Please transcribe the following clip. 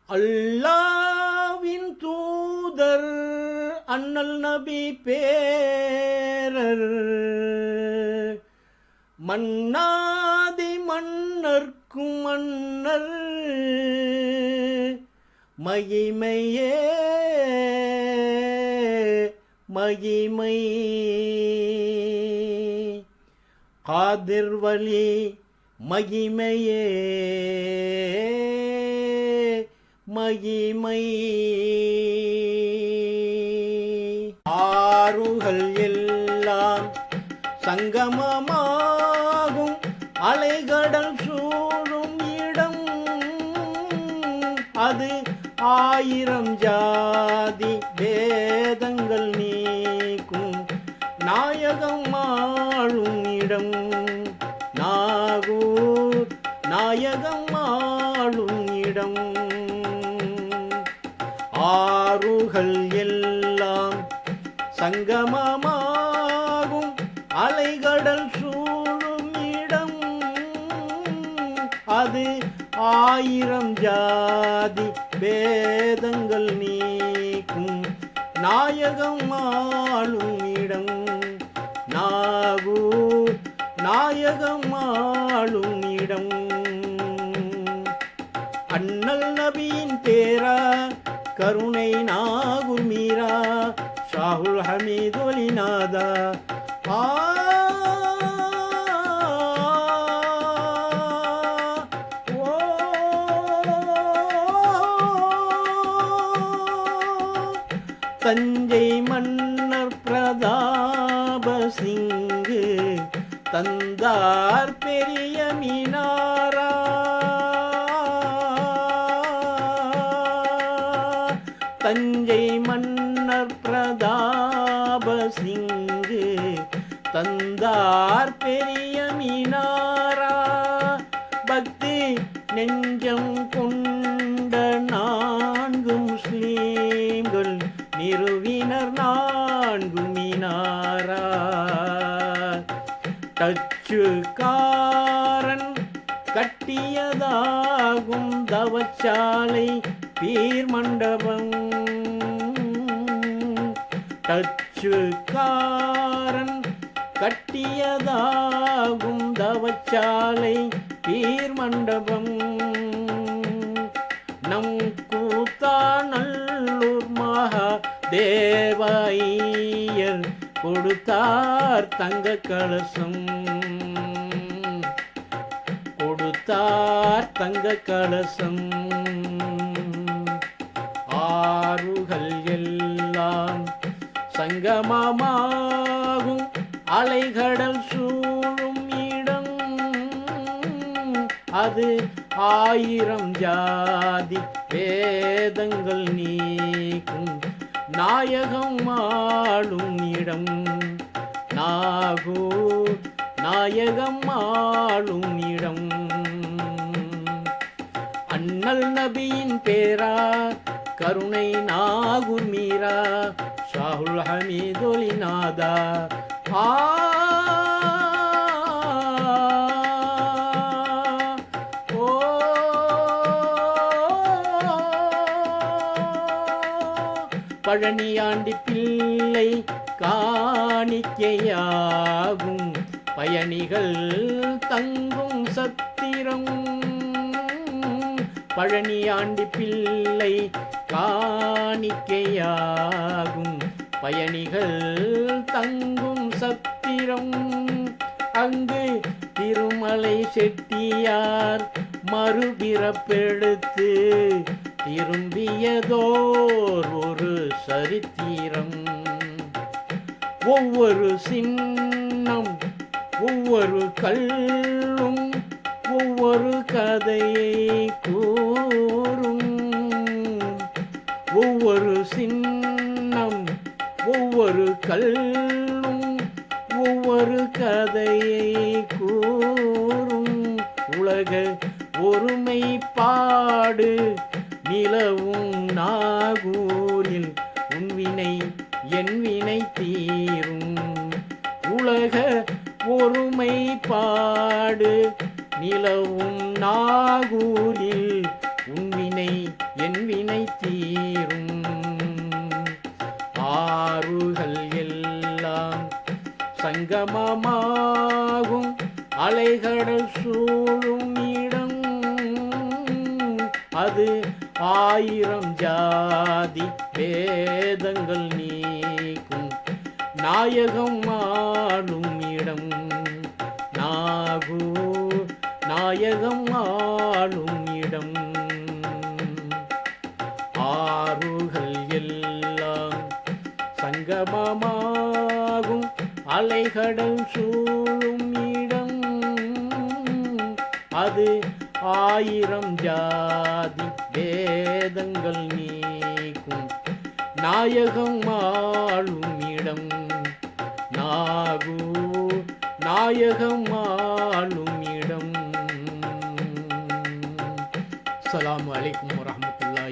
அல்லாவின் தூதர் அண்ணல் நபி பேரர் மன்னாதி மன்னர்க்கும் மன்னர் மகிமையே மகிமை காதிர் வலி மகிமையே மகிமை ஆறுகள் எல்லாம் சங்கமமாகும் அலைகடல் சூழும் இடம் அது ஆயிரம் ஜாதி வேதங்கள் நீக்கும் நாயகம் ஆளும் இடம் நாகூர் நாயகம் ஆளும் இடம் ஆறுகள் எல்லாம் சங்கமமாகும் அலைகடல் சூழும் இடம் அது ஆயிரம் ஜாதி வேதங்கள் நீக்கும் நாயகம் ஆளும் இடம் நாகூர் நாயகம் ஆளும் இடம் அண்ணல் நபியின் பேரா கருணை நாகூர் மீரா ஷாஹுல் ஹமீது ஒலிநாதா தஞ்சை மன்னர் பிரதாப சிங்கு தந்தார் பெரிய மீனாரா தஞ்சை மன்னர் பிரதாப சிங்கு தந்தார் பெரிய மீனாரா பக்தி நெஞ்சம் கொண்ட நான்கு முஸ்லீம்கள் நிறுவினர் நான்கு மீனாரா டச்சுக்காரன் கட்டியதாகும் தவச்சாலை பீர் மண்டபம் டச்சுக்காரன் கட்டியதாகும் தவச்சாலை பீர் மண்டபம் நம் கூத்தாநல்லூர் மகா தேவாயர் கொடுத்தார் தங்க கலசம் கொடுத்தார் தங்க கலசம் ஆறுகள் எல்லாம் சங்கமமாகும் அலைகடல் சூழும் இடம் அது ஆயிரம் ஜாதி வேதங்கள் நீக்கும் நாயகம் ஆளும் இடம் நாகூர் நாயகம் ஆளும் இடம் அண்ணல் நபியின் பேரா கருணை நாகூர் மீரா ஷாஹுல் ஹமீது ஒலிநாதா பழனியாண்டி பிள்ளை காணிக்கையாகும் பயணிகள் தங்கும் சத்திரம் பழனியாண்டி பிள்ளை காணிக்கையாகும் பயணிகள் தங்கும் சத்திரம் அங்கு திருமலை செட்டியார் மறுபிறப்பெடுத்து திரும்பியதோர் ஒரு சரித்திரம் ஒவ்வொரு சின்னம் ஒவ்வொரு கல்லும் ஒவ்வொரு கதையை கூறும் ஒவ்வொரு சின்னம் ஒவ்வொரு கல்லும் ஒவ்வொரு கதையை கூறும் உலக ஒருமைப்பாடு நிலவும் நாகூரில் உன்வினை என் வினை தீரும் உலக ஒருமைப்பாடு நிலவும் நாகூரில் உன்வினை என் வினை தீரும். ஆறுகள் எல்லாம் சங்கமமாகும் அலைகடல் சூழும் இடம், அது 1000 ஜாதி வேதங்கள் நீக்கும் நாயகம் ஆளும் இடம். நாகூர் நாயகம் ஆளும் இடம். ஆறுகள் எல்லாம் சங்கமமாகும் அலைகடல் சூழும் இடம், அது 1000 ஜாதி வேதங்கள் நீக்கும் நாயகம் ஆளும் இடம். நாகூர் நாயகம் ஆளும் இடம். அஸ்ஸலாமு அலைக்கும் வரஹ்மத்துல்லாஹி